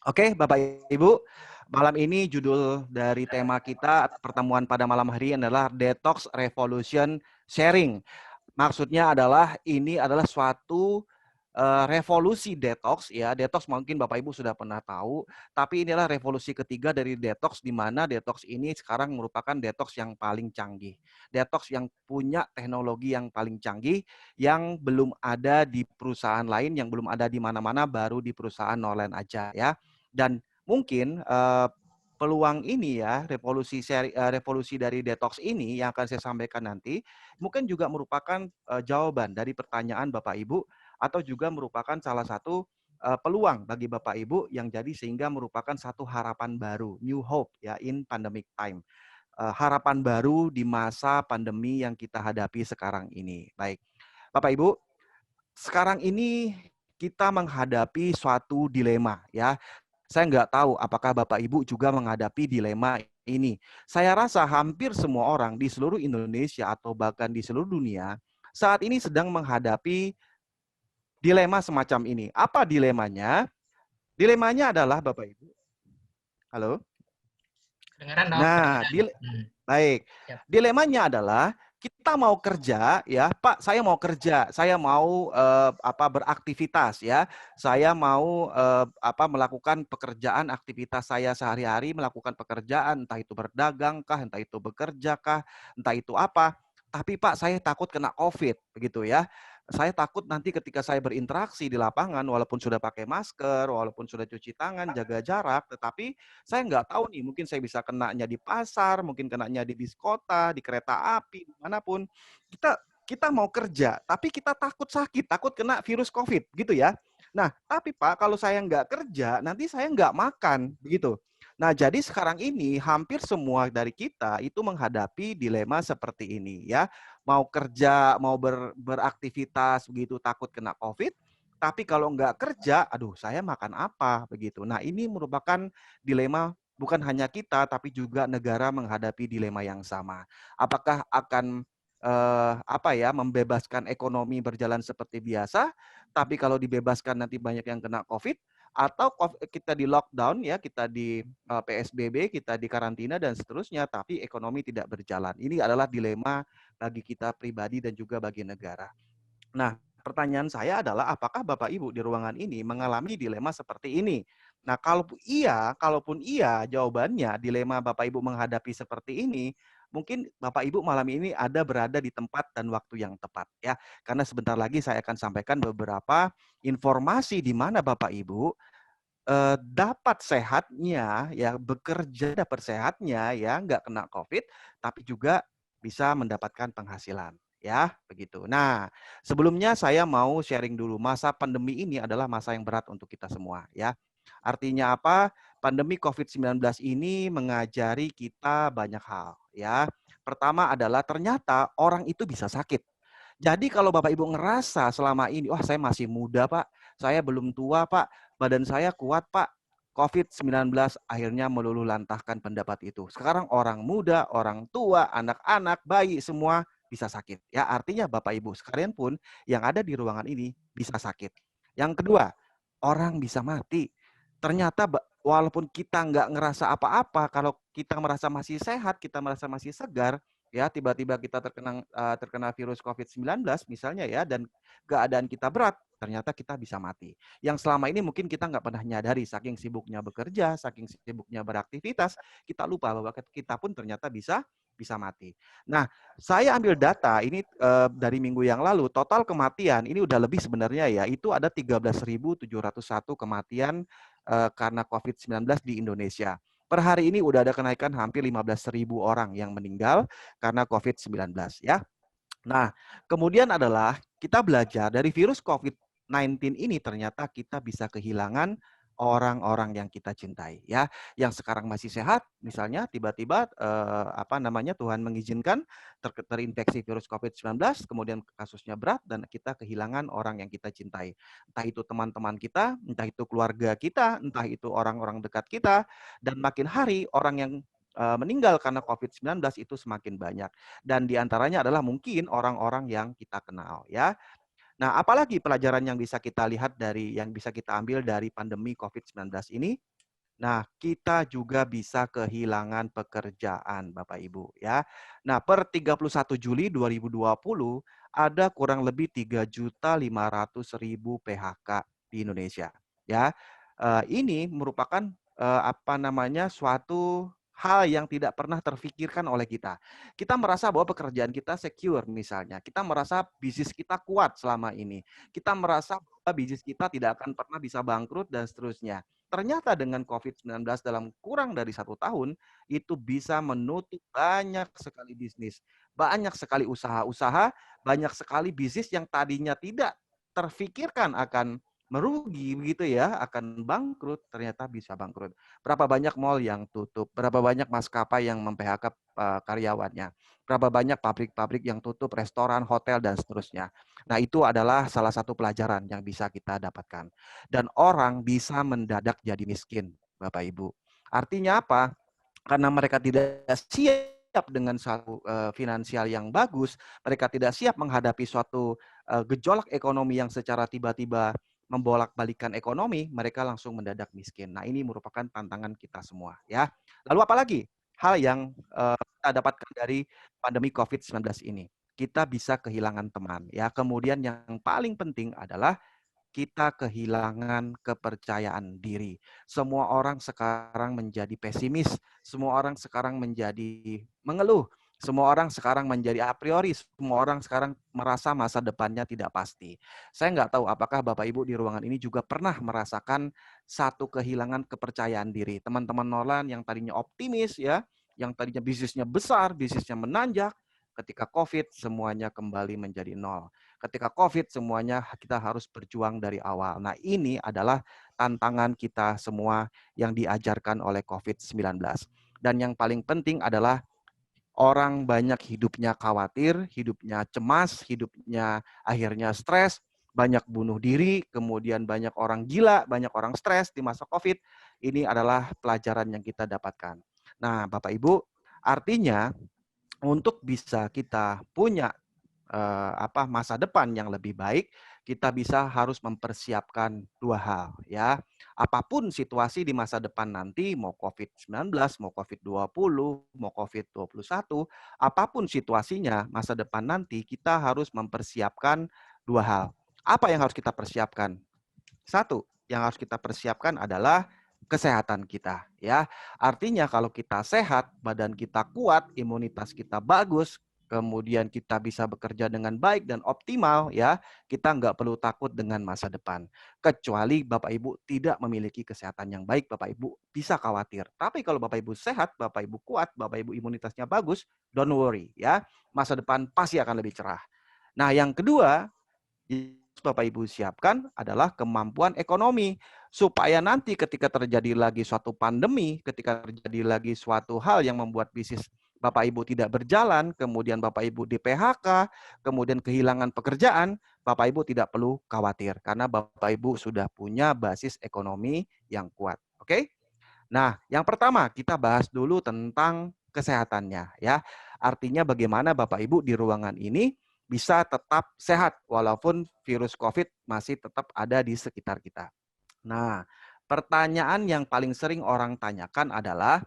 Oke, Bapak Ibu, malam ini judul dari tema kita pertemuan pada malam hari adalah Detox Revolution Sharing. Maksudnya adalah ini adalah suatu revolusi detox ya. Detox mungkin Bapak Ibu sudah pernah tahu, tapi inilah revolusi ketiga dari detox di mana detox ini sekarang merupakan detox yang paling canggih. Detox yang punya teknologi yang paling canggih yang belum ada di perusahaan lain, yang belum ada di mana-mana, baru di perusahaan online aja ya. Dan mungkin peluang ini ya, revolusi dari detox ini yang akan saya sampaikan nanti, mungkin juga merupakan jawaban dari pertanyaan Bapak Ibu atau juga merupakan salah satu peluang bagi Bapak Ibu yang jadi sehingga merupakan satu harapan baru, new hope ya in pandemic time. Harapan baru di masa pandemi yang kita hadapi sekarang ini. Baik, Bapak Ibu, sekarang ini kita menghadapi suatu dilema ya. Saya nggak tahu apakah Bapak Ibu juga menghadapi dilema ini. Saya rasa hampir semua orang di seluruh Indonesia atau bahkan di seluruh dunia saat ini sedang menghadapi dilema semacam ini. Apa dilemanya? Dilemanya adalah Bapak Ibu. Halo? Kedengaran dong, Nah, kedengaran. baik. Siap. Dilemanya adalah kita mau kerja ya, Pak, saya mau kerja, saya mau beraktivitas ya. Saya mau melakukan pekerjaan aktivitas saya sehari-hari, melakukan pekerjaan entah itu berdagang kah, entah itu bekerja kah, entah itu apa. Tapi Pak, saya takut kena COVID begitu ya. Saya takut nanti ketika saya berinteraksi di lapangan, walaupun sudah pakai masker, walaupun sudah cuci tangan, jaga jarak, tetapi saya nggak tahu nih, mungkin saya bisa kenanya di pasar, mungkin kenanya di diskota, di kereta api, dimanapun. Kita mau kerja, tapi kita takut sakit, takut kena virus COVID, gitu ya. Nah, tapi Pak, kalau saya nggak kerja, nanti saya nggak makan, begitu. Nah, jadi sekarang ini hampir semua dari kita itu menghadapi dilema seperti ini ya. Mau kerja, mau beraktivitas begitu takut kena COVID, tapi kalau nggak kerja, aduh saya makan apa begitu. Nah, ini merupakan dilema bukan hanya kita, tapi juga negara menghadapi dilema yang sama. Apakah akan membebaskan ekonomi berjalan seperti biasa, tapi kalau dibebaskan nanti banyak yang kena COVID, atau kita di lockdown ya, kita di PSBB, kita di karantina dan seterusnya, tapi ekonomi tidak berjalan. Ini adalah dilema bagi kita pribadi dan juga bagi negara. Nah, pertanyaan saya adalah apakah Bapak Ibu di ruangan ini mengalami dilema seperti ini? Nah, kalaupun iya jawabannya dilema Bapak Ibu menghadapi seperti ini, mungkin Bapak Ibu malam ini ada berada di tempat dan waktu yang tepat ya. Karena sebentar lagi saya akan sampaikan beberapa informasi di mana Bapak Ibu dapat sehatnya ya, bekerja dapat sehatnya ya, nggak kena COVID, tapi juga bisa mendapatkan penghasilan ya, begitu. Nah, sebelumnya saya mau sharing dulu, masa pandemi ini adalah masa yang berat untuk kita semua ya. Artinya apa? Pandemi COVID-19 ini mengajari kita banyak hal ya. Pertama adalah ternyata orang itu bisa sakit. Jadi kalau Bapak Ibu ngerasa selama ini, wah saya masih muda Pak, saya belum tua Pak, badan saya kuat Pak, COVID-19 akhirnya meluluh lantahkan pendapat itu. Sekarang orang muda, orang tua, anak-anak, bayi semua bisa sakit. Ya artinya Bapak Ibu sekalian pun yang ada di ruangan ini bisa sakit. Yang kedua, orang bisa mati. Ternyata walaupun kita nggak ngerasa apa-apa, kalau kita merasa masih sehat, kita merasa masih segar, ya tiba-tiba kita terkena virus COVID-19 misalnya ya, dan keadaan kita berat, ternyata kita bisa mati. Yang selama ini mungkin kita nggak pernah nyadari, saking sibuknya bekerja, saking sibuknya beraktivitas, kita lupa bahwa kita pun ternyata bisa mati. Nah, saya ambil data ini dari minggu yang lalu, total kematian ini udah lebih sebenarnya ya, itu ada 13.701 kematian karena COVID-19 di Indonesia. Per hari ini udah ada kenaikan hampir 15.000 orang yang meninggal karena COVID-19 ya. Nah, kemudian adalah kita belajar dari virus COVID-19 ini ternyata kita bisa kehilangan orang-orang yang kita cintai ya, yang sekarang masih sehat misalnya tiba-tiba Tuhan mengizinkan terinfeksi virus COVID-19 kemudian kasusnya berat dan kita kehilangan orang yang kita cintai. Entah itu teman-teman kita, entah itu keluarga kita, entah itu orang-orang dekat kita, dan makin hari orang yang meninggal karena COVID-19 itu semakin banyak dan diantaranya adalah mungkin orang-orang yang kita kenal ya. Nah, apalagi pelajaran yang bisa kita lihat yang bisa kita ambil dari pandemi COVID-19 ini? Nah, kita juga bisa kehilangan pekerjaan, Bapak Ibu, ya. Nah, per 31 Juli 2020 ada kurang lebih 3.500.000 PHK di Indonesia, ya. Ini merupakan suatu hal yang tidak pernah terfikirkan oleh kita. Kita merasa bahwa pekerjaan kita secure misalnya. Kita merasa bisnis kita kuat selama ini. Kita merasa bahwa bisnis kita tidak akan pernah bisa bangkrut dan seterusnya. Ternyata dengan COVID-19 dalam kurang dari 1 tahun, itu bisa menutup banyak sekali bisnis, banyak sekali usaha-usaha, banyak sekali bisnis yang tadinya tidak terfikirkan akan merugi begitu ya, akan bangkrut, ternyata bisa bangkrut. Berapa banyak mall yang tutup, berapa banyak maskapai yang mem-PHK karyawannya, berapa banyak pabrik-pabrik yang tutup, restoran, hotel, dan seterusnya. Nah, itu adalah salah satu pelajaran yang bisa kita dapatkan. Dan orang bisa mendadak jadi miskin, Bapak Ibu. Artinya apa? Karena mereka tidak siap dengan suatu finansial yang bagus, mereka tidak siap menghadapi suatu gejolak ekonomi yang secara tiba-tiba membolak-balikan ekonomi, mereka langsung mendadak miskin. Nah, ini merupakan tantangan kita semua, ya. Lalu apalagi hal yang kita dapatkan dari pandemi COVID-19 ini? Kita bisa kehilangan teman, ya. Kemudian yang paling penting adalah kita kehilangan kepercayaan diri. Semua orang sekarang menjadi pesimis, semua orang sekarang menjadi mengeluh, semua orang sekarang menjadi a priori, semua orang sekarang merasa masa depannya tidak pasti. Saya nggak tahu apakah Bapak Ibu di ruangan ini juga pernah merasakan satu kehilangan kepercayaan diri. Teman-teman Nolan yang tadinya optimis ya, yang tadinya bisnisnya besar, bisnisnya menanjak, ketika COVID semuanya kembali menjadi nol. Ketika COVID semuanya kita harus berjuang dari awal. Nah, ini adalah tantangan kita semua yang diajarkan oleh COVID-19. Dan yang paling penting adalah orang banyak hidupnya khawatir, hidupnya cemas, hidupnya akhirnya stres, banyak bunuh diri, kemudian banyak orang gila, banyak orang stres di masa COVID. Ini adalah pelajaran yang kita dapatkan. Nah, Bapak Ibu, artinya untuk bisa kita punya masa depan yang lebih baik, kita harus mempersiapkan dua hal ya. Apapun situasi di masa depan nanti, mau COVID-19, mau COVID-20, mau COVID-21, apapun situasinya masa depan nanti, kita harus mempersiapkan dua hal. Apa yang harus kita persiapkan? Satu, yang harus kita persiapkan adalah kesehatan kita ya. Artinya kalau kita sehat, badan kita kuat, imunitas kita bagus, kemudian kita bisa bekerja dengan baik dan optimal ya, kita nggak perlu takut dengan masa depan. Kecuali Bapak Ibu tidak memiliki kesehatan yang baik, Bapak Ibu bisa khawatir. Tapi kalau Bapak Ibu sehat, Bapak Ibu kuat, Bapak Ibu imunitasnya bagus, don't worry ya. Masa depan pasti akan lebih cerah. Nah, yang kedua, Bapak Ibu siapkan adalah kemampuan ekonomi supaya nanti ketika terjadi lagi suatu pandemi, ketika terjadi lagi suatu hal yang membuat bisnis Bapak Ibu tidak berjalan, kemudian Bapak Ibu di PHK, kemudian kehilangan pekerjaan, Bapak Ibu tidak perlu khawatir karena Bapak Ibu sudah punya basis ekonomi yang kuat. Oke? Nah, yang pertama kita bahas dulu tentang kesehatannya ya. Artinya bagaimana Bapak Ibu di ruangan ini bisa tetap sehat walaupun virus COVID masih tetap ada di sekitar kita. Nah, pertanyaan yang paling sering orang tanyakan adalah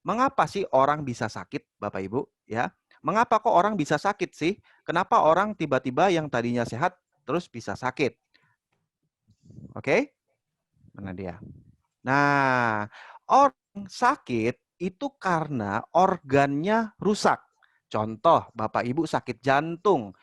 mengapa sih orang bisa sakit, Bapak Ibu? Ya, mengapa kok orang bisa sakit sih? Kenapa orang tiba-tiba yang tadinya sehat terus bisa sakit? Oke, mana dia? Nah, orang sakit itu karena organnya rusak. Contoh, Bapak Ibu sakit jantung.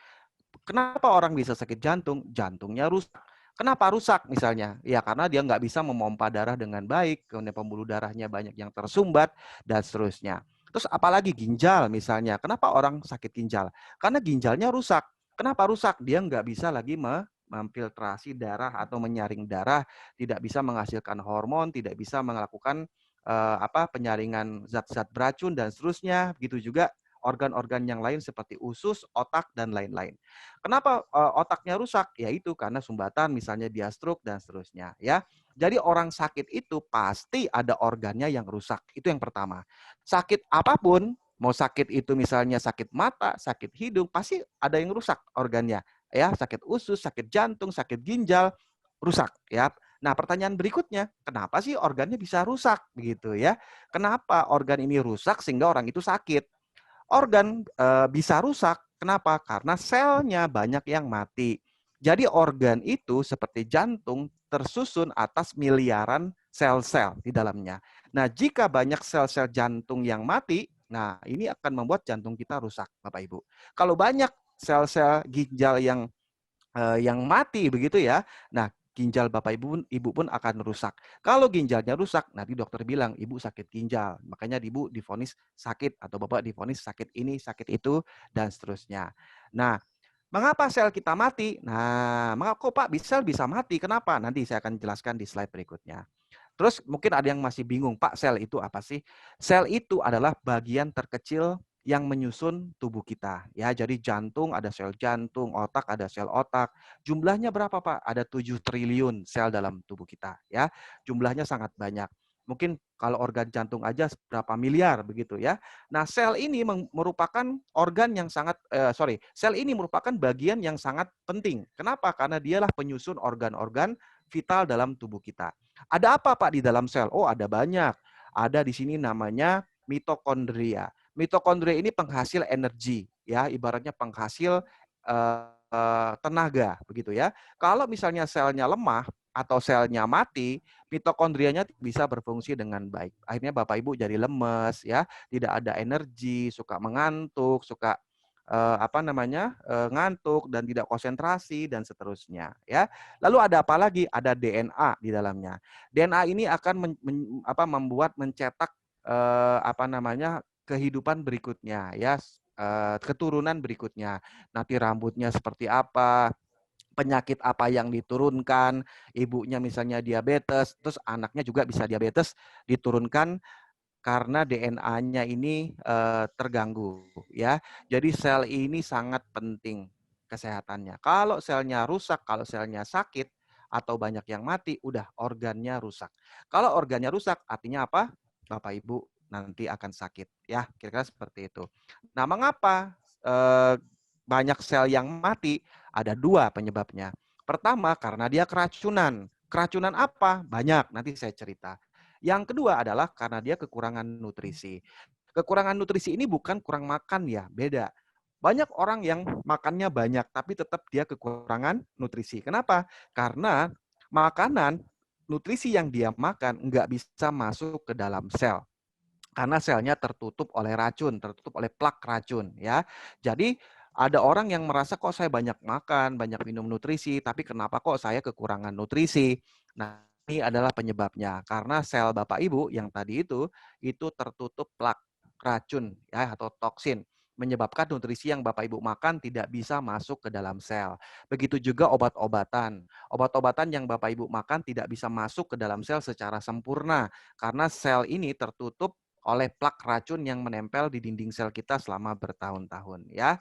Kenapa orang bisa sakit jantung? Jantungnya rusak. Kenapa rusak misalnya? Ya karena dia nggak bisa memompa darah dengan baik, kemudian pembuluh darahnya banyak yang tersumbat, dan seterusnya. Terus apalagi ginjal misalnya. Kenapa orang sakit ginjal? Karena ginjalnya rusak. Kenapa rusak? Dia nggak bisa lagi memfiltrasi darah atau menyaring darah, tidak bisa menghasilkan hormon, tidak bisa melakukan penyaringan zat-zat beracun dan seterusnya. Begitu juga organ-organ yang lain seperti usus, otak, dan lain-lain. Kenapa otaknya rusak? Yaitu karena sumbatan, misalnya dia stroke, dan seterusnya. Ya, jadi orang sakit itu pasti ada organnya yang rusak. Itu yang pertama. Sakit apapun, mau sakit itu misalnya sakit mata, sakit hidung, pasti ada yang rusak organnya. ya, sakit usus, sakit jantung, sakit ginjal, rusak ya. Nah, pertanyaan berikutnya, kenapa sih organnya bisa rusak begitu ya? Kenapa organ ini rusak sehingga orang itu sakit? Organ bisa rusak, kenapa? Karena selnya banyak yang mati. Jadi organ itu seperti jantung tersusun atas miliaran sel-sel di dalamnya. Nah, jika banyak sel-sel jantung yang mati, nah ini akan membuat jantung kita rusak, Bapak Ibu. Kalau banyak sel-sel ginjal yang mati begitu ya. Nah, ginjal Bapak Ibu pun akan rusak. Kalau ginjalnya rusak, nanti dokter bilang Ibu sakit ginjal. Makanya Ibu divonis sakit atau Bapak divonis sakit ini, sakit itu dan seterusnya. Nah, mengapa sel kita mati? Nah, mengapa kok Pak bisa mati? Kenapa? Nanti saya akan jelaskan di slide berikutnya. Terus mungkin ada yang masih bingung, Pak, sel itu apa sih? Sel itu adalah bagian terkecil yang menyusun tubuh kita. Ya, jadi jantung ada sel jantung, otak ada sel otak. Jumlahnya berapa, Pak? Ada 7 triliun sel dalam tubuh kita, ya. Jumlahnya sangat banyak. Mungkin kalau organ jantung aja berapa miliar begitu ya. Nah, sel ini merupakan organ yang sel ini merupakan bagian yang sangat penting. Kenapa? Karena dialah penyusun organ-organ vital dalam tubuh kita. Ada apa Pak di dalam sel? Oh, ada banyak. Ada di sini namanya mitokondria. Mitokondria ini penghasil energi, ya, ibaratnya penghasil tenaga, begitu ya. Kalau misalnya selnya lemah atau selnya mati, mitokondrianya bisa berfungsi dengan baik. Akhirnya Bapak Ibu jadi lemes, ya, tidak ada energi, suka mengantuk, suka ngantuk dan tidak konsentrasi dan seterusnya, ya. Lalu ada apa lagi? Ada DNA di dalamnya. DNA ini akan membuat mencetak kehidupan berikutnya ya, keturunan berikutnya. Nanti rambutnya seperti apa, penyakit apa yang diturunkan, ibunya misalnya diabetes, terus anaknya juga bisa diabetes diturunkan karena DNA-nya ini terganggu ya. Jadi sel ini sangat penting kesehatannya. Kalau selnya rusak, kalau selnya sakit atau banyak yang mati, udah organnya rusak. Kalau organnya rusak, artinya apa? Bapak Ibu nanti akan sakit ya. Kira-kira seperti itu. Nah, mengapa banyak sel yang mati? Ada dua penyebabnya. Pertama, karena dia keracunan. Keracunan apa? Banyak, nanti saya cerita. Yang kedua adalah karena dia kekurangan nutrisi. Kekurangan nutrisi ini bukan kurang makan ya, beda. Banyak orang yang makannya banyak, tapi tetap dia kekurangan nutrisi. Kenapa? Karena makanan, nutrisi yang dia makan nggak bisa masuk ke dalam sel. Karena selnya tertutup oleh racun, tertutup oleh plak racun. Ya. Jadi ada orang yang merasa kok saya banyak makan, banyak minum nutrisi, tapi kenapa kok saya kekurangan nutrisi? Nah, ini adalah penyebabnya. Karena sel Bapak Ibu yang tadi itu tertutup plak racun ya atau toksin, menyebabkan nutrisi yang Bapak Ibu makan tidak bisa masuk ke dalam sel. Begitu juga obat-obatan. Obat-obatan yang Bapak Ibu makan tidak bisa masuk ke dalam sel secara sempurna karena sel ini tertutup oleh plak racun yang menempel di dinding sel kita selama bertahun-tahun ya.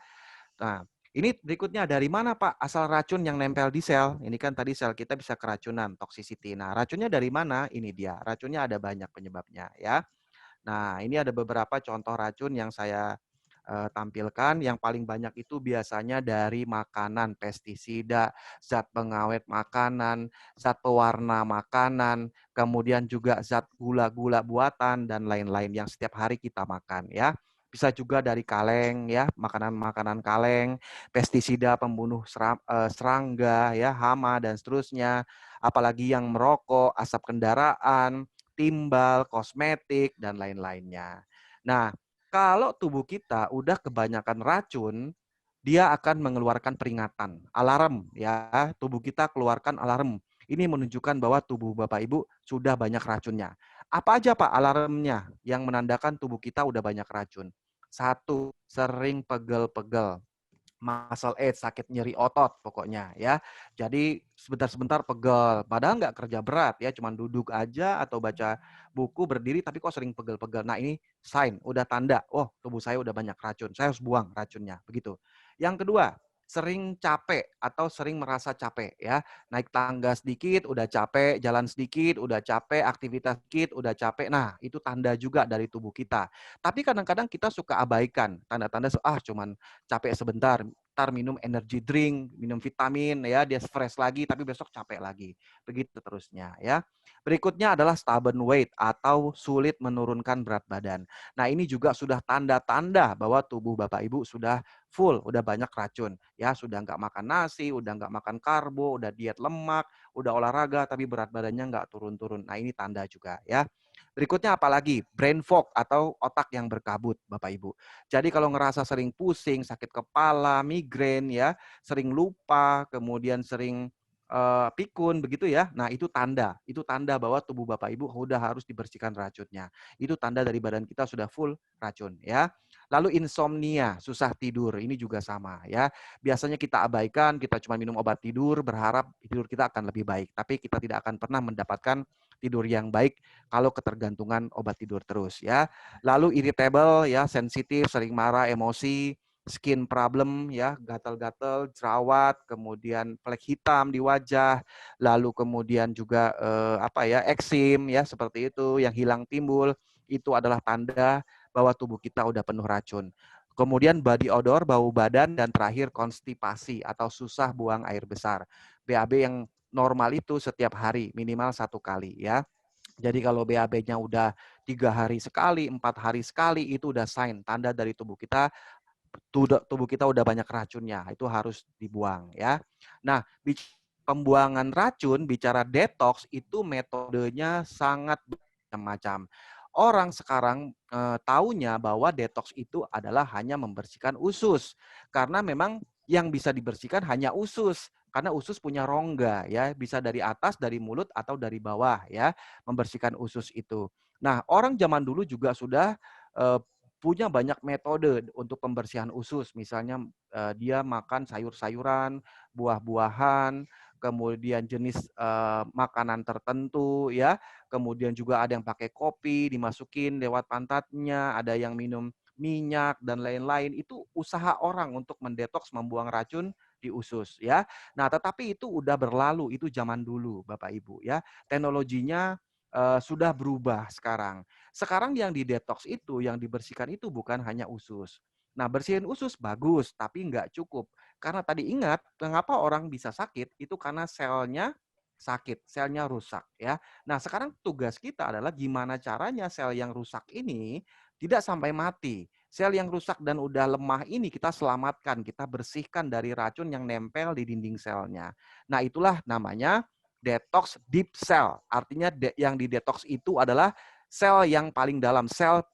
Nah, ini berikutnya dari mana Pak asal racun yang nempel di sel? Ini kan tadi sel kita bisa keracunan, toxicity. Nah, racunnya dari mana? Ini dia. Racunnya ada banyak penyebabnya ya. Nah, ini ada beberapa contoh racun yang saya tampilkan. Yang paling banyak itu biasanya dari makanan, pestisida, zat pengawet makanan, zat pewarna makanan, kemudian juga zat gula-gula buatan dan lain-lain yang setiap hari kita makan ya. Bisa juga dari kaleng ya, makanan-makanan kaleng, pestisida pembunuh serangga ya, hama dan seterusnya. Apalagi yang merokok, asap kendaraan, timbal, kosmetik dan lain-lainnya. Nah, kalau tubuh kita udah kebanyakan racun, dia akan mengeluarkan peringatan, alarm ya. Tubuh kita keluarkan alarm. Ini menunjukkan bahwa tubuh Bapak Ibu sudah banyak racunnya. Apa aja Pak alarmnya yang menandakan tubuh kita udah banyak racun? Satu, sering pegel-pegel. Muscle ache, sakit nyeri otot pokoknya ya. Jadi sebentar-sebentar pegel, padahal nggak kerja berat ya, cuman duduk aja atau baca buku berdiri tapi kok sering pegel-pegel. Nah ini sign, udah tanda, oh tubuh saya udah banyak racun, saya harus buang racunnya, begitu. Yang kedua, sering capek atau sering merasa capek ya. Naik tangga sedikit udah capek, jalan sedikit udah capek, aktivitas sedikit udah capek. Nah, itu tanda juga dari tubuh kita. Tapi kadang-kadang kita suka abaikan tanda-tanda cuman capek sebentar. ntar minum energy drink, minum vitamin ya, dia fresh lagi tapi besok capek lagi. Begitu terusnya ya. Berikutnya adalah stubborn weight atau sulit menurunkan berat badan. Nah, ini juga sudah tanda-tanda bahwa tubuh Bapak Ibu sudah full, udah banyak racun. Ya, sudah nggak makan nasi, udah nggak makan karbo, udah diet lemak, udah olahraga tapi berat badannya nggak turun-turun. Nah, ini tanda juga ya. Berikutnya apalagi? Brain fog atau otak yang berkabut, Bapak Ibu. Jadi kalau ngerasa sering pusing, sakit kepala, migrain ya, sering lupa, kemudian sering pikun begitu ya. Nah, itu tanda bahwa tubuh Bapak Ibu udah harus dibersihkan racunnya. Itu tanda dari badan kita sudah full racun ya. Lalu insomnia, susah tidur, ini juga sama ya. Biasanya kita abaikan, kita cuma minum obat tidur, berharap tidur kita akan lebih baik, tapi kita tidak akan pernah mendapatkan tidur yang baik kalau ketergantungan obat tidur terus ya. Lalu irritable ya, sensitif, sering marah, emosi, skin problem ya, gatal-gatal, jerawat, kemudian flek hitam di wajah, lalu kemudian juga eksim ya seperti itu yang hilang timbul, itu adalah tanda bahwa tubuh kita udah penuh racun. Kemudian body odor, bau badan, dan terakhir konstipasi atau susah buang air besar. BAB yang normal itu setiap hari minimal 1 kali ya. Jadi kalau BAB-nya udah 3 hari sekali, 4 hari sekali, itu udah sign, tanda dari tubuh kita udah banyak racunnya, itu harus dibuang ya. Nah, pembuangan racun, bicara detox itu metodenya sangat macam-macam. Orang sekarang taunya bahwa detox itu adalah hanya membersihkan usus. Karena memang yang bisa dibersihkan hanya usus. Karena usus punya rongga ya, bisa dari atas, dari mulut atau dari bawah ya, membersihkan usus itu. Nah, orang zaman dulu juga sudah punya banyak metode untuk pembersihan usus. Misalnya dia makan sayur-sayuran, buah-buahan, kemudian jenis makanan tertentu ya. Kemudian juga ada yang pakai kopi dimasukin lewat pantatnya, ada yang minum minyak dan lain-lain. Itu usaha orang untuk mendetoks, membuang racun di usus ya. Nah, tetapi itu udah berlalu, itu zaman dulu Bapak Ibu ya. Teknologinya sudah berubah sekarang. Sekarang yang didetoks itu, yang dibersihkan itu bukan hanya usus. Nah, bersihin usus bagus, tapi nggak cukup. Karena tadi ingat, mengapa orang bisa sakit, itu karena selnya sakit, selnya rusak ya. Nah, sekarang tugas kita adalah gimana caranya sel yang rusak ini tidak sampai mati. Sel yang rusak dan udah lemah ini kita selamatkan, kita bersihkan dari racun yang nempel di dinding selnya. Nah, itulah namanya detox deep cell. Artinya yang didetox itu adalah sel yang paling dalam, sel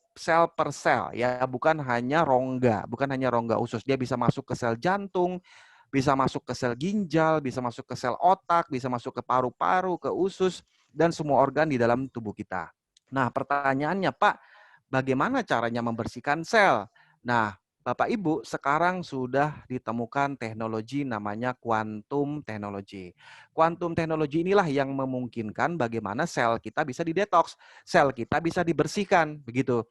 per sel ya, bukan hanya rongga usus. Dia bisa masuk ke sel jantung, bisa masuk ke sel ginjal, bisa masuk ke sel otak, bisa masuk ke paru-paru, ke usus, dan semua organ di dalam tubuh kita. Nah, pertanyaannya, Pak, bagaimana caranya membersihkan sel? Nah, Bapak Ibu, sekarang sudah ditemukan teknologi namanya quantum technology. Quantum technology inilah yang memungkinkan bagaimana sel kita bisa didetoks, sel kita bisa dibersihkan, begitu.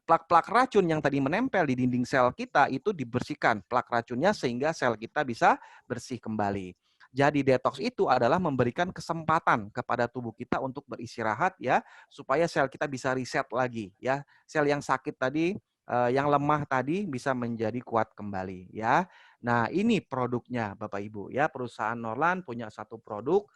Plak-plak racun yang tadi menempel di dinding sel kita itu dibersihkan plak racunnya sehingga sel kita bisa bersih kembali. Jadi detox itu adalah memberikan kesempatan kepada tubuh kita untuk beristirahat ya, supaya sel kita bisa reset lagi ya. Sel yang sakit tadi, yang lemah tadi bisa menjadi kuat kembali ya. Nah, ini produknya Bapak Ibu ya. Perusahaan Norlan punya satu produk,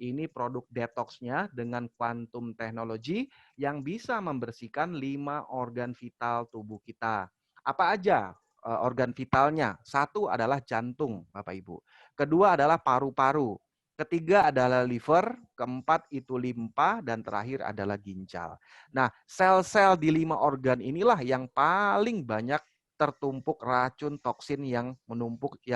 ini produk detoxnya dengan quantum technology yang bisa membersihkan 5 organ vital tubuh kita. Apa aja organ vitalnya? Satu adalah jantung, Bapak Ibu. Kedua adalah paru-paru. Ketiga adalah liver, keempat itu limpa, dan terakhir adalah ginjal. Nah, sel-sel di 5 organ inilah yang paling banyak tertumpuk racun toksin yang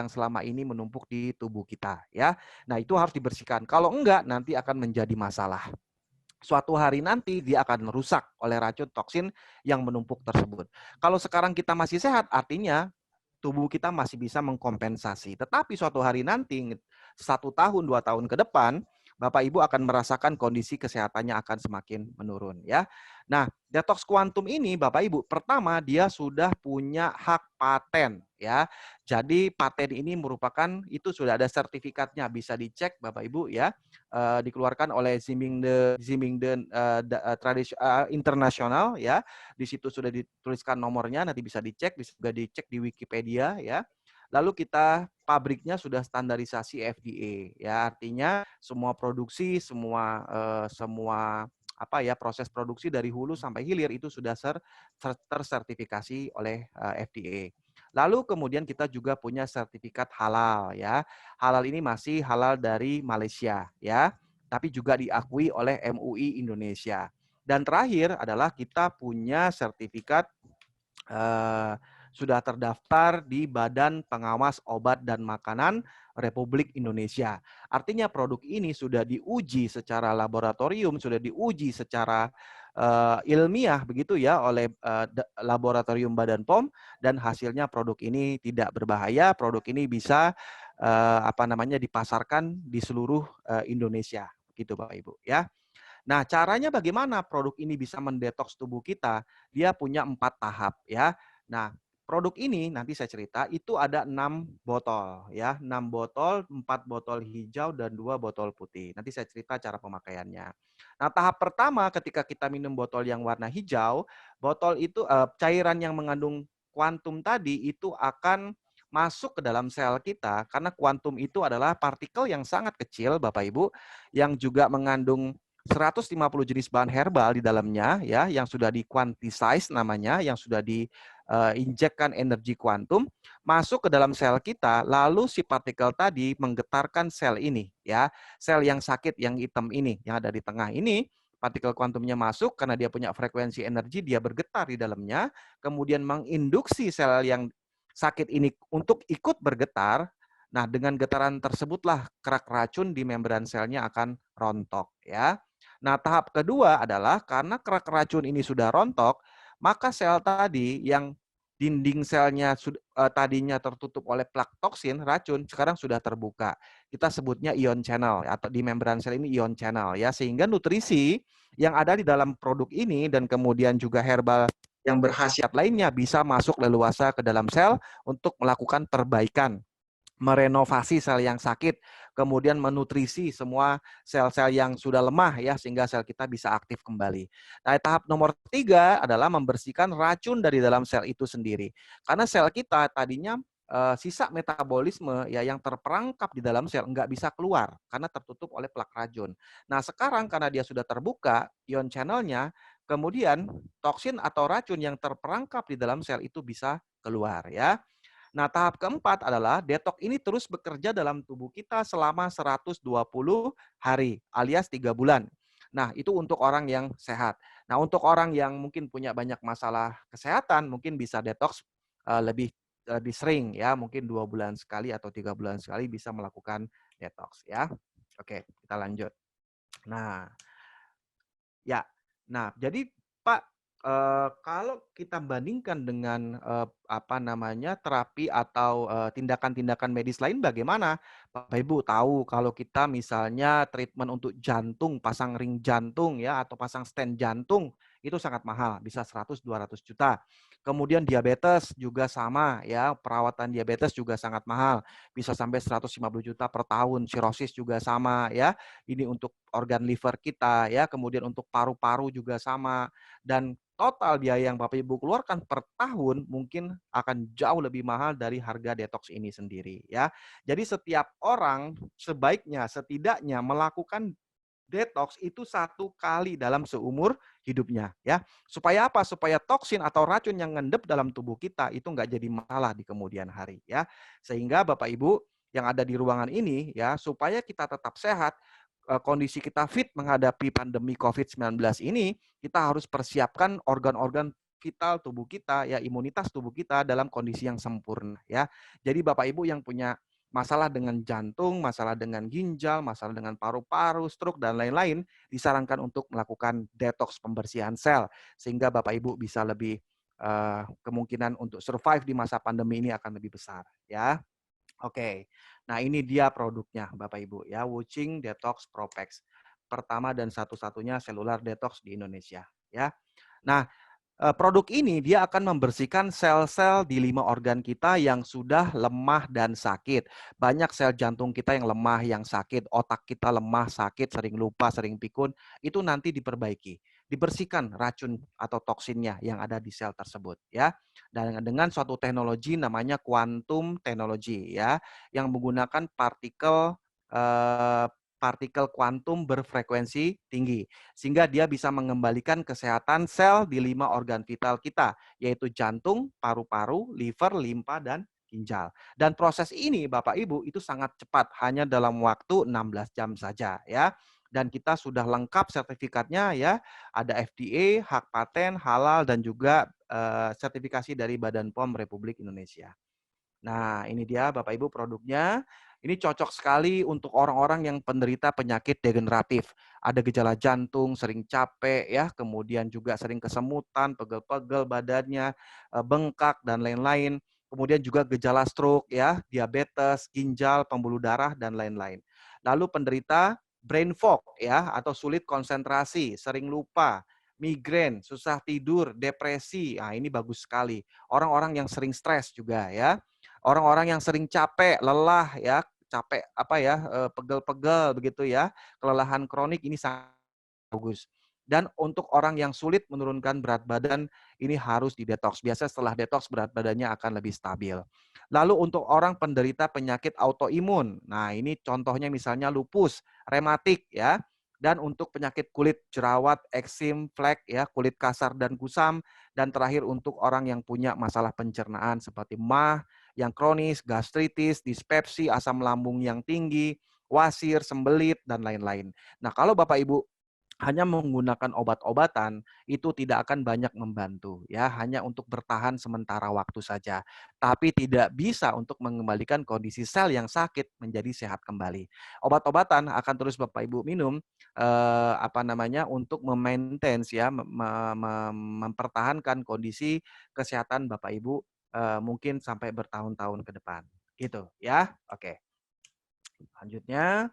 selama ini menumpuk di tubuh kita ya. Nah, itu harus dibersihkan. Kalau enggak nanti akan menjadi masalah. Suatu hari nanti dia akan rusak oleh racun toksin yang menumpuk tersebut. Kalau sekarang kita masih sehat, artinya tubuh kita masih bisa mengkompensasi. Tetapi suatu hari nanti, 1 tahun, 2 tahun ke depan, Bapak Ibu akan merasakan kondisi kesehatannya akan semakin menurun ya. Nah, detox kuantum ini Bapak Ibu, pertama dia sudah punya hak paten ya. Jadi paten ini merupakan itu sudah ada sertifikatnya, bisa dicek Bapak Ibu ya. Dikeluarkan oleh Zimingden Internasional ya. Di situ sudah dituliskan nomornya, nanti bisa dicek, bisa juga dicek di Wikipedia ya. lalu kita pabriknya sudah standarisasi FDA, ya artinya semua produksi, semua apa ya proses produksi dari hulu sampai hilir itu sudah tersertifikasi oleh FDA. Lalu kemudian kita juga punya sertifikat halal ya. Halal ini masih halal dari Malaysia ya, tapi juga diakui oleh MUI Indonesia. Dan terakhir adalah kita punya sertifikat sudah terdaftar di Badan Pengawas Obat dan Makanan Republik Indonesia. Artinya produk ini sudah diuji secara laboratorium, sudah diuji secara ilmiah begitu ya oleh laboratorium Badan POM, dan hasilnya produk ini tidak berbahaya. Produk ini bisa dipasarkan di seluruh Indonesia, gitu Bapak Ibu ya. Nah, caranya bagaimana produk ini bisa mendetoks tubuh kita? Dia punya 4 tahap ya. Nah, produk ini nanti saya cerita itu ada 6 botol ya, 6 botol, 4 botol hijau dan 2 botol putih. Nanti saya cerita cara pemakaiannya. Nah, tahap pertama ketika kita minum botol yang warna hijau, botol itu cairan yang mengandung kuantum tadi itu akan masuk ke dalam sel kita, karena kuantum itu adalah partikel yang sangat kecil Bapak Ibu yang juga mengandung 150 jenis bahan herbal di dalamnya ya, yang sudah di quantisize namanya, yang sudah diinjekkan energi kuantum masuk ke dalam sel kita, lalu si partikel tadi menggetarkan sel ini ya. Sel yang sakit yang hitam ini yang ada di tengah ini, partikel kuantumnya masuk karena dia punya frekuensi energi, dia bergetar di dalamnya, kemudian menginduksi sel yang sakit ini untuk ikut bergetar. Nah, dengan getaran tersebutlah kerak racun di membran selnya akan rontok ya. Nah, tahap kedua adalah karena kerak racun ini sudah rontok, maka sel tadi yang dinding selnya tadinya tertutup oleh plak toksin, racun, sekarang sudah terbuka. Kita sebutnya ion channel, atau di membran sel ini ion channel ya, sehingga nutrisi yang ada di dalam produk ini dan kemudian juga herbal yang berkhasiat lainnya bisa masuk leluasa ke dalam sel untuk melakukan perbaikan, merenovasi sel yang sakit, kemudian menutrisi semua sel-sel yang sudah lemah ya, sehingga sel kita bisa aktif kembali. Nah, tahap nomor 3 adalah membersihkan racun dari dalam sel itu sendiri. Karena sel kita tadinya sisa metabolisme ya yang terperangkap di dalam sel nggak bisa keluar karena tertutup oleh plak racun. Nah, sekarang karena dia sudah terbuka ion channelnya, kemudian toksin atau racun yang terperangkap di dalam sel itu bisa keluar ya. Nah, tahap keempat adalah detok ini terus bekerja dalam tubuh kita selama 120 hari alias 3 bulan. Nah, itu untuk orang yang sehat. Nah, untuk orang yang mungkin punya banyak masalah kesehatan, mungkin bisa detox lebih lebih sering ya, mungkin 2 bulan sekali atau 3 bulan sekali bisa melakukan detox ya. Oke, kita lanjut. Nah, ya. Nah, jadi Pak, kalau kita bandingkan dengan, terapi atau, tindakan-tindakan medis lain bagaimana? Bapak Ibu tahu kalau kita misalnya treatment untuk jantung, pasang ring jantung ya, atau pasang stent jantung, itu sangat mahal, bisa 100-200 juta. Kemudian diabetes juga sama ya, perawatan diabetes juga sangat mahal, bisa sampai 150 juta per tahun. Sirosis juga sama ya, ini untuk organ liver kita ya, kemudian untuk paru-paru juga sama, dan total biaya yang Bapak Ibu keluarkan per tahun mungkin akan jauh lebih mahal dari harga detox ini sendiri ya. Jadi setiap orang sebaiknya setidaknya melakukan detox itu 1 kali dalam seumur hidupnya ya. Supaya apa? Supaya toksin atau racun yang ngendep dalam tubuh kita itu nggak jadi masalah di kemudian hari ya. Sehingga Bapak Ibu yang ada di ruangan ini ya, supaya kita tetap sehat, kondisi kita fit menghadapi pandemi COVID-19 ini, kita harus persiapkan organ-organ vital tubuh kita ya, imunitas tubuh kita dalam kondisi yang sempurna ya. Jadi Bapak Ibu yang punya masalah dengan jantung, masalah dengan ginjal, masalah dengan paru-paru, stroke, dan lain-lain, disarankan untuk melakukan detox pembersihan sel, sehingga Bapak Ibu bisa lebih kemungkinan untuk survive di masa pandemi ini akan lebih besar. Ya, oke. Nah, ini dia produknya Bapak Ibu ya, Wuching Detox Propex. Pertama dan satu-satunya selular detox di Indonesia. Ya. Nah, produk ini dia akan membersihkan sel-sel di 5 organ kita yang sudah lemah dan sakit. Banyak sel jantung kita yang lemah, yang sakit, otak kita lemah, sakit, sering lupa, sering pikun, itu nanti diperbaiki. dibersihkan racun atau toksinnya yang ada di sel tersebut ya. Dan dengan suatu teknologi namanya quantum technology ya, yang menggunakan partikel kuantum berfrekuensi tinggi sehingga dia bisa mengembalikan kesehatan sel di 5 organ vital kita, yaitu jantung, paru-paru, liver, limpa, dan ginjal. Dan proses ini Bapak Ibu itu sangat cepat, hanya dalam waktu 16 jam saja ya. Dan kita sudah lengkap sertifikatnya ya, ada FDA, hak paten, halal, dan juga sertifikasi dari Badan POM Republik Indonesia. Nah, ini dia Bapak Ibu produknya. Ini cocok sekali untuk orang-orang yang penderita penyakit degeneratif. Ada gejala jantung, sering capek ya, kemudian juga sering kesemutan, pegel-pegel badannya, bengkak dan lain-lain. Kemudian juga gejala stroke ya, diabetes, ginjal, pembuluh darah dan lain-lain. Lalu penderita brain fog ya atau sulit konsentrasi, sering lupa, migrain, susah tidur, depresi. Nah, ini bagus sekali. Orang-orang yang sering stres juga ya. Orang-orang yang sering capek, lelah ya, capek apa ya, pegel-pegel begitu ya, kelelahan kronik ini sangat bagus. Dan untuk orang yang sulit menurunkan berat badan, ini harus didetoks. Biasanya setelah detoks berat badannya akan lebih stabil. Lalu untuk orang penderita penyakit autoimun, nah ini contohnya misalnya lupus, rematik ya, dan untuk penyakit kulit, jerawat, eksim, flek ya, kulit kasar dan kusam, dan terakhir untuk orang yang punya masalah pencernaan seperti MAH, yang kronis, gastritis, dispepsi, asam lambung yang tinggi, wasir, sembelit, dan lain-lain. Nah, kalau Bapak Ibu hanya menggunakan obat-obatan itu tidak akan banyak membantu ya, hanya untuk bertahan sementara waktu saja, tapi tidak bisa untuk mengembalikan kondisi sel yang sakit menjadi sehat kembali. Obat-obatan akan terus Bapak Ibu minum untuk memaintain ya, mempertahankan kondisi kesehatan Bapak Ibu mungkin sampai bertahun-tahun ke depan. Gitu ya. Oke. Selanjutnya,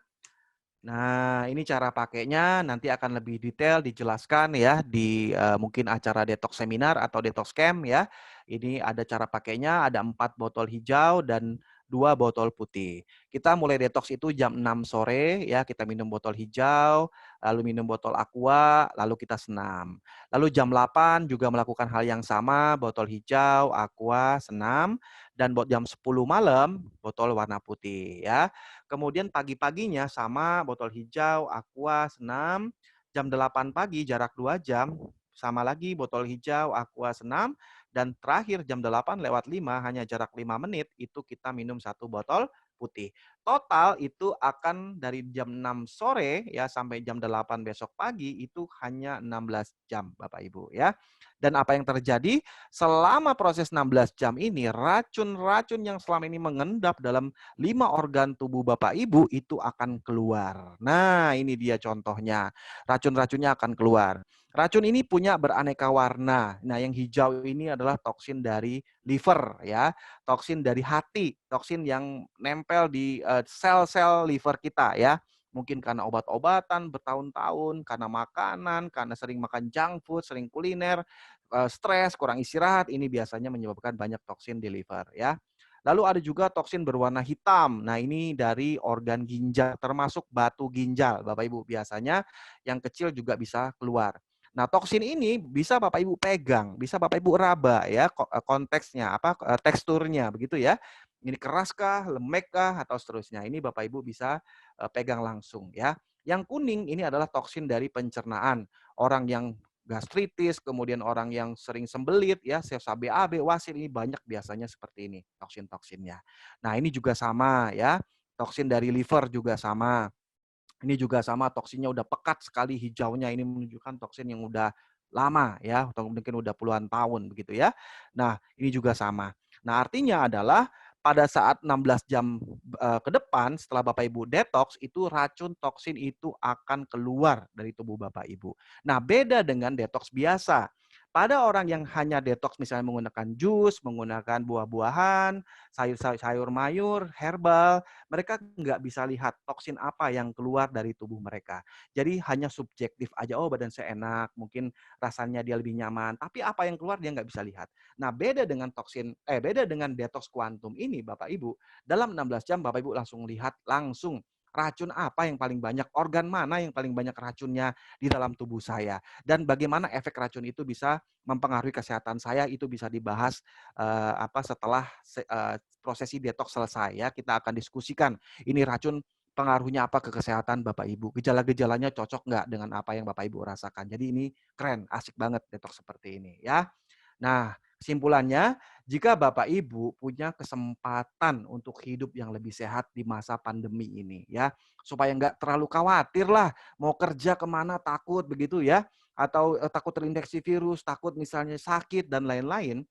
nah, ini cara pakainya nanti akan lebih detail dijelaskan ya di mungkin acara detox seminar atau detox camp ya. Ini ada cara pakainya, ada 4 botol hijau dan 2 botol putih. Kita mulai detox itu jam 6 sore ya, kita minum botol hijau, lalu minum botol aqua, lalu kita senam. Lalu jam 8 juga melakukan hal yang sama, botol hijau, aqua, senam, dan jam 10 malam botol warna putih ya. Kemudian pagi-paginya sama botol hijau, aqua, senam. Jam 8 pagi jarak 2 jam, sama lagi botol hijau, aqua, senam. Dan terakhir jam 8 lewat 5 hanya jarak 5 menit, itu kita minum 1 botol putih. Total itu akan dari jam 6 sore ya sampai jam 8 besok pagi itu hanya 16 jam Bapak Ibu ya. Dan apa yang terjadi selama proses 16 jam ini, racun-racun yang selama ini mengendap dalam 5 organ tubuh Bapak Ibu itu akan keluar. Nah, ini dia contohnya. Racun-racunnya akan keluar. Racun ini punya beraneka warna. Nah, yang hijau ini adalah toksin dari liver ya, toksin dari hati, toksin yang nempel di sel-sel liver kita ya. Mungkin karena obat-obatan bertahun-tahun, karena makanan, karena sering makan junk food, sering kuliner, stres, kurang istirahat, ini biasanya menyebabkan banyak toksin di liver ya. Lalu ada juga toksin berwarna hitam. Nah, ini dari organ ginjal, termasuk batu ginjal. Bapak Ibu, biasanya yang kecil juga bisa keluar. Nah, toksin ini bisa Bapak Ibu pegang, bisa Bapak Ibu raba ya konteksnya, teksturnya begitu ya. Ini keraskah, lemekkah atau seterusnya. Ini Bapak Ibu bisa pegang langsung ya. Yang kuning ini adalah toksin dari pencernaan. Orang yang gastritis, kemudian orang yang sering sembelit ya, BAB, wasir, ini banyak biasanya seperti ini toksin-toksinnya. Nah, ini juga sama ya. Toksin dari liver juga sama. Ini juga sama toksinnya udah pekat sekali hijaunya, ini menunjukkan toksin yang udah lama ya, atau mungkin udah puluhan tahun begitu ya. Nah, ini juga sama. Nah, artinya adalah pada saat 16 jam ke depan setelah Bapak Ibu detox, itu racun toksin itu akan keluar dari tubuh Bapak Ibu. Nah, beda dengan detox biasa. Pada orang yang hanya detox misalnya menggunakan jus, menggunakan buah-buahan, sayur mayur, herbal, mereka nggak bisa lihat toksin apa yang keluar dari tubuh mereka. Jadi hanya subjektif aja, oh badan saya enak, mungkin rasanya dia lebih nyaman, tapi apa yang keluar dia nggak bisa lihat. Nah, beda dengan detox kuantum ini Bapak Ibu, dalam 16 jam Bapak Ibu langsung lihat langsung racun apa yang paling banyak, organ mana yang paling banyak racunnya di dalam tubuh saya, dan bagaimana efek racun itu bisa mempengaruhi kesehatan saya, itu bisa dibahas setelah prosesi detox selesai ya. Kita akan diskusikan ini racun pengaruhnya apa ke kesehatan Bapak Ibu, gejala-gejalanya cocok nggak dengan apa yang Bapak Ibu rasakan. Jadi ini keren, asik banget detox seperti ini ya. Nah, kesimpulannya, jika Bapak Ibu punya kesempatan untuk hidup yang lebih sehat di masa pandemi ini ya, supaya nggak terlalu khawatir lah, mau kerja kemana takut begitu ya, atau takut terinfeksi virus, takut misalnya sakit dan lain-lain.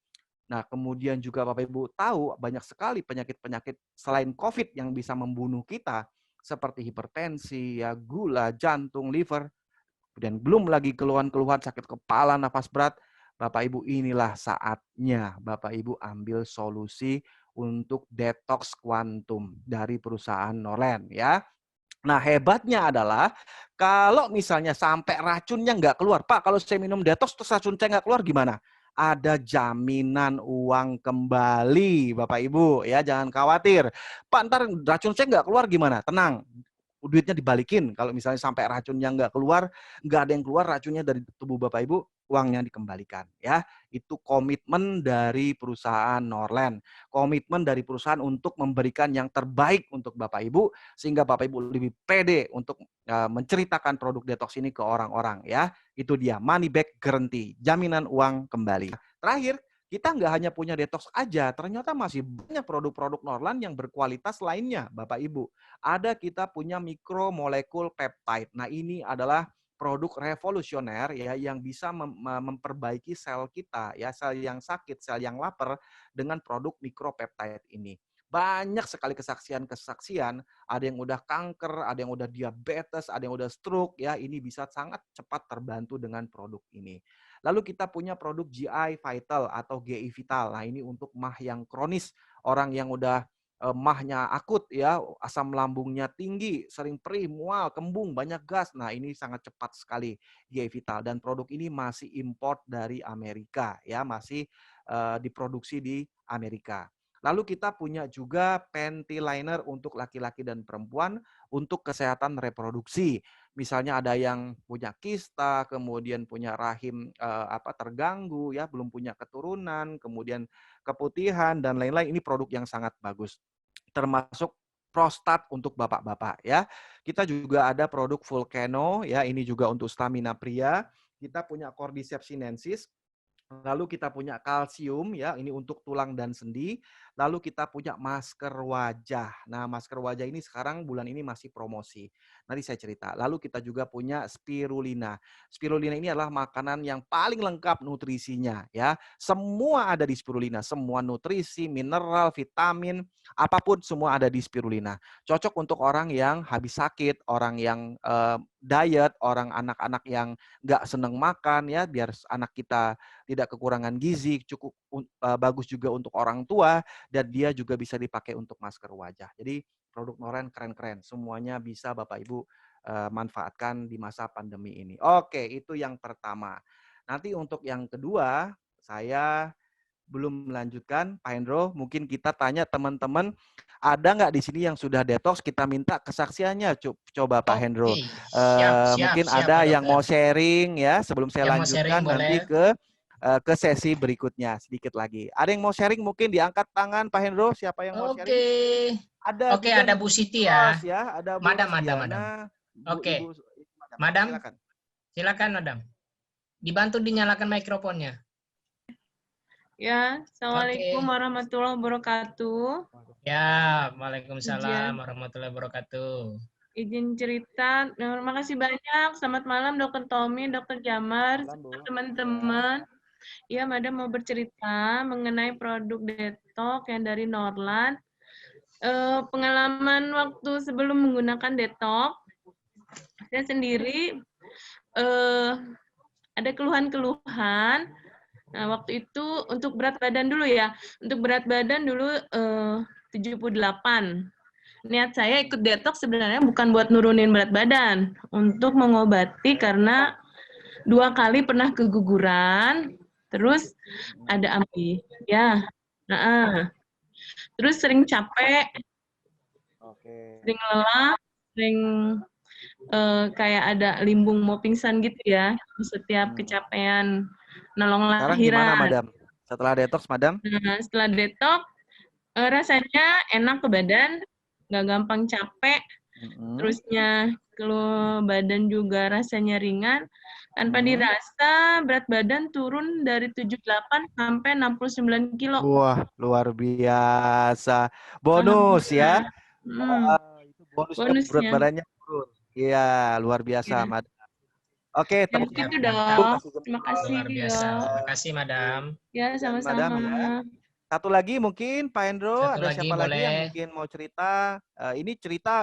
Nah, kemudian juga Bapak Ibu tahu banyak sekali penyakit-penyakit selain COVID yang bisa membunuh kita, seperti hipertensi, ya, gula, jantung, liver, dan belum lagi keluhan-keluhan sakit kepala, nafas berat. Bapak Ibu, inilah saatnya Bapak Ibu ambil solusi untuk detox kuantum dari perusahaan Norland ya. Nah, hebatnya adalah kalau misalnya sampai racunnya nggak keluar, Pak, kalau saya minum detox terus racun saya nggak keluar gimana? Ada jaminan uang kembali, Bapak Ibu, ya jangan khawatir. Pak, ntar racun saya nggak keluar gimana? Tenang, duitnya dibalikin. Kalau misalnya sampai racunnya nggak keluar, nggak ada yang keluar racunnya dari tubuh Bapak Ibu, uangnya dikembalikan. Ya, itu komitmen dari perusahaan Norland, komitmen dari perusahaan untuk memberikan yang terbaik untuk Bapak Ibu, sehingga Bapak Ibu lebih pede untuk menceritakan produk detox ini ke orang-orang. Ya, itu dia money back guarantee, jaminan uang kembali. Terakhir, kita nggak hanya punya detox aja, ternyata masih banyak produk-produk Norland yang berkualitas lainnya, Bapak Ibu. Ada kita punya mikromolekul peptide. Nah, ini adalah produk revolusioner ya yang bisa memperbaiki sel kita ya, sel yang sakit, sel yang lapar dengan produk mikropeptide ini. Banyak sekali kesaksian-kesaksian, ada yang udah kanker, ada yang udah diabetes, ada yang udah stroke ya, ini bisa sangat cepat terbantu dengan produk ini. Lalu kita punya produk GI Vital atau GI Vital. Nah, ini untuk mah yang kronis, orang yang udah mahnya akut ya, asam lambungnya tinggi, sering perih, mual, kembung, banyak gas. Nah, ini sangat cepat sekali GI Vital, dan produk ini masih import dari Amerika ya, masih diproduksi di Amerika. Lalu kita punya juga panty liner untuk laki-laki dan perempuan untuk kesehatan reproduksi. Misalnya ada yang punya kista, kemudian punya rahim terganggu ya, belum punya keturunan, kemudian keputihan dan lain-lain, ini produk yang sangat bagus. Termasuk prostat untuk bapak-bapak ya. Kita juga ada produk Volcano ya, ini juga untuk stamina pria. Kita punya Cordyceps sinensis. Lalu kita punya kalsium ya, ini untuk tulang dan sendi. Lalu kita punya masker wajah. Nah, masker wajah ini sekarang bulan ini masih promosi. Nanti saya cerita. Lalu kita juga punya spirulina. Spirulina ini adalah makanan yang paling lengkap nutrisinya ya. Semua ada di spirulina, semua nutrisi, mineral, vitamin, apapun semua ada di spirulina. Cocok untuk orang yang habis sakit, orang yang diet, orang anak-anak yang nggak seneng makan ya, biar anak kita tidak kekurangan gizi, cukup bagus juga untuk orang tua, dan dia juga bisa dipakai untuk masker wajah. Jadi produk Noren keren-keren, semuanya bisa Bapak Ibu manfaatkan di masa pandemi ini. Oke, itu yang pertama. Nanti untuk yang kedua, saya belum melanjutkan, Pak Hendro. Mungkin kita tanya teman-teman, ada nggak di sini yang sudah detox? Kita minta kesaksiannya. Coba Pak Hendro. Oke, siap, siap, Mungkin siap, Pak ada yang Dokter. mau sharing ya. Sebelum saya Yang mau sharing lanjutkan nanti boleh. ke sesi berikutnya sedikit lagi. Ada yang mau sharing mungkin diangkat tangan Pak Hendro. Siapa yang mau sharing? Oke, Ada oke, ada Bidan Bu Siti ya. Ros ya. Ada Bu Madam, madam, madam. Rosdiana. Ibu Oke, Madam. madam, Silakan. silakan, madam. Dibantu dinyalakan mikrofonnya. Ya, Assalamualaikum Oke. warahmatullahi wabarakatuh. Ya, Waalaikumsalam Izin, warahmatullahi wabarakatuh. izin cerita. Terima kasih banyak. Selamat malam, Dokter Tommy, Dokter Jamar, Malam, Bu. teman-teman. Ya, Madam mau bercerita mengenai produk detox yang dari Norland. Pengalaman waktu sebelum menggunakan detox, saya sendiri ada keluhan-keluhan. Nah, waktu itu untuk berat badan dulu ya. Untuk berat badan dulu 78. Niat saya ikut detox sebenarnya bukan buat nurunin berat badan, untuk mengobati karena 2 kali pernah keguguran, terus ada AMI. Ya. Terus sering capek, Oke. sering lelah. sering kayak ada limbung mau pingsan gitu ya, setiap kecapean nolong Sekarang gimana, lahiran. Madam? Setelah detox, Madam? Nah, setelah detox, rasanya enak ke badan, nggak gampang capek, terusnya kalau badan juga rasanya ringan, tanpa dirasa berat badan turun dari 78 sampai 69 kilo. Wah, luar biasa. Bonus ya. Alhamdulillah. Itu bonusnya berat Bonusnya. badannya turun. Iya, luar biasa, Ya. Madam. Oke, Ya, tepuk gitu tangan. dong. Kasih Terima jempol. kasih. Luar biasa. Terima kasih, Madam. Ya, Dan Madam sama-sama. ya. Satu lagi mungkin Pak Hendro, Satu ada lagi siapa lagi yang boleh. mungkin mau cerita? Ini cerita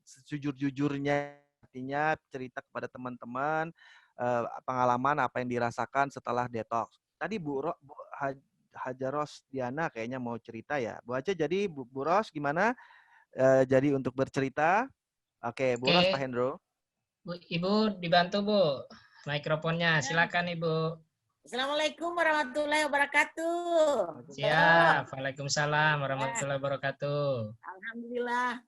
sejujur-jujurnya, artinya cerita kepada teman-teman pengalaman apa yang dirasakan setelah detox. Tadi Bu Hajaros Diana kayaknya mau cerita ya. Bu Haja, jadi Bu Ros gimana? Jadi untuk bercerita. Oke, Bu Ros, Pak Hendro. Ibu dibantu, Bu. Mikrofonnya, silakan Ibu. Assalamualaikum warahmatullahi wabarakatuh. Siap. Waalaikumsalam warahmatullahi wabarakatuh. Alhamdulillah.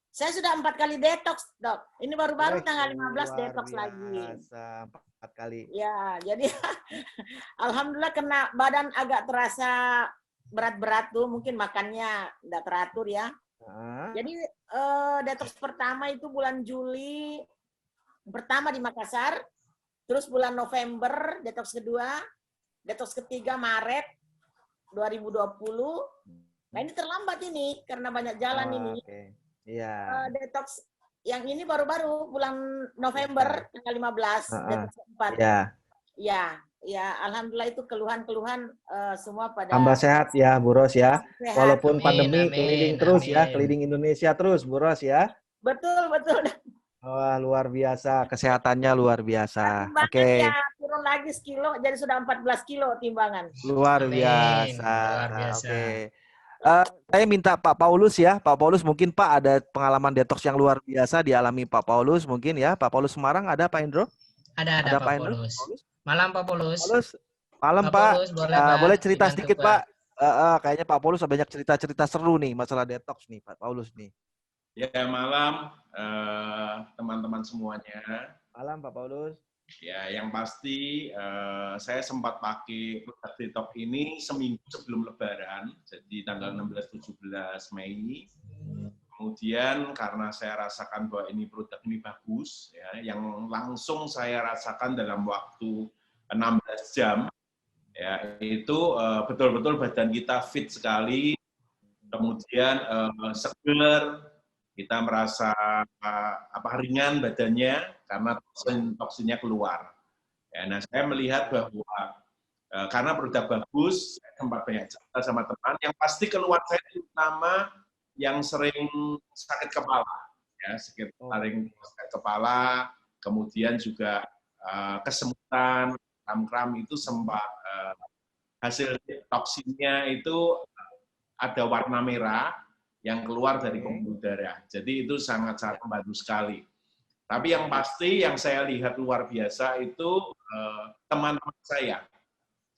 Saya sudah 4 kali detox, Dok. Ini baru-baru tanggal 15 detox lagi. 4 kali. Ya, jadi alhamdulillah kena badan agak terasa berat-berat tuh, mungkin makannya enggak teratur ya. Jadi detox pertama itu bulan Juli pertama di Makassar. Terus bulan November detox kedua, detox ketiga Maret 2020. Nah ini terlambat ini karena banyak jalan ini. Iya. Detox yang ini baru-baru bulan November tanggal 15 detox keempat. Iya. Ya, alhamdulillah itu keluhan-keluhan semua pada tambah sehat ya Bu Ros ya. sehat. Walaupun Amin, pandemi amin, keliling terus ya, amin. keliling Indonesia terus Bu Ros ya. Betul. Wah, luar biasa, kesehatannya luar biasa. Timbangan Oke. ya turun lagi sekilo, jadi sudah 14 kilo timbangan. Luar Amin, biasa. luar biasa. Oke. Saya minta Pak Paulus ya. Pak Paulus mungkin Pak ada pengalaman detox yang luar biasa dialami Pak Paulus mungkin ya. Pak Paulus Semarang ada Pak Hendro? Ada Pak Hendro? Paulus. Malam Pak Paulus. Malam Pak Pak. Paulus, boleh, Pak. Boleh cerita Dibantu, sedikit Pak. Kayaknya Pak Paulus banyak cerita-cerita seru nih masalah detox nih Pak Paulus nih. Ya, malam teman-teman semuanya. Malam Pak Paulus. Ya, yang pasti saya sempat pakai produk detox ini seminggu sebelum Lebaran, jadi tanggal 16-17 Mei. Kemudian karena saya rasakan bahwa ini produk ini bagus, ya, yang langsung saya rasakan dalam waktu 16 jam, ya, itu betul-betul badan kita fit sekali, kemudian seger. Kita merasa ringan badannya karena toksinnya keluar. Ya, nah, saya melihat bahwa karena produk bagus, saya sempat banyak cerita sama teman. Yang pasti keluhan saya terutama yang sering sakit kepala, ya, sering sakit kepala, kemudian juga kesemutan, kram-kram itu sempat hasil toksinnya itu ada warna merah yang keluar dari pembuluh darah. Jadi itu sangat-sangat membantu sekali. Tapi yang pasti yang saya lihat luar biasa itu teman-teman saya.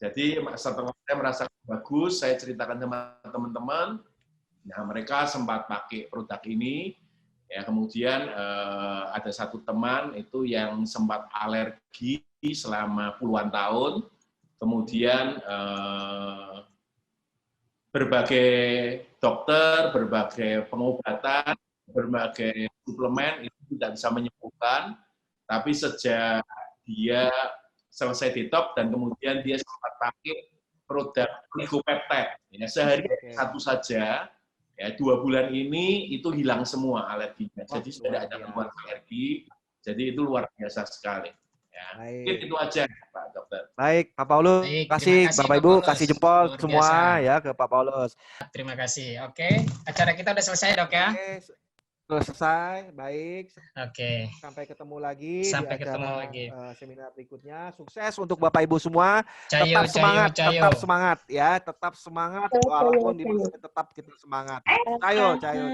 Jadi setelah saya merasa bagus, saya ceritakan sama teman-teman, nah mereka sempat pakai produk ini, ya, kemudian ada satu teman itu yang sempat alergi selama puluhan tahun, kemudian berbagai dokter, berbagai pengobatan, berbagai suplemen itu tidak bisa menyembuhkan, tapi sejak dia selesai detox dan kemudian dia sempat pakai produk Ligopeptide, ya, sehari satu saja, ya, 2 bulan ini itu hilang semua alerginya, jadi sudah ada keluar alergi, jadi itu luar biasa sekali. Ya. Itu aja Pak Dokter. Baik, Pak Paulus, kasih Bapak Ibu, kasih jempol semua ya ke Pak Paulus. Terima kasih. Oke, acara kita udah selesai Dok ya? Oke, selesai, baik. Oke. Sampai ketemu lagi Sampai di ketemu acara lagi. Seminar berikutnya. Sukses untuk Bapak Ibu semua. Cayo, tetap semangat, cayo. tetap semangat ya, tetap semangat walaupun di masa tetap kita semangat. Cayo. Cayo.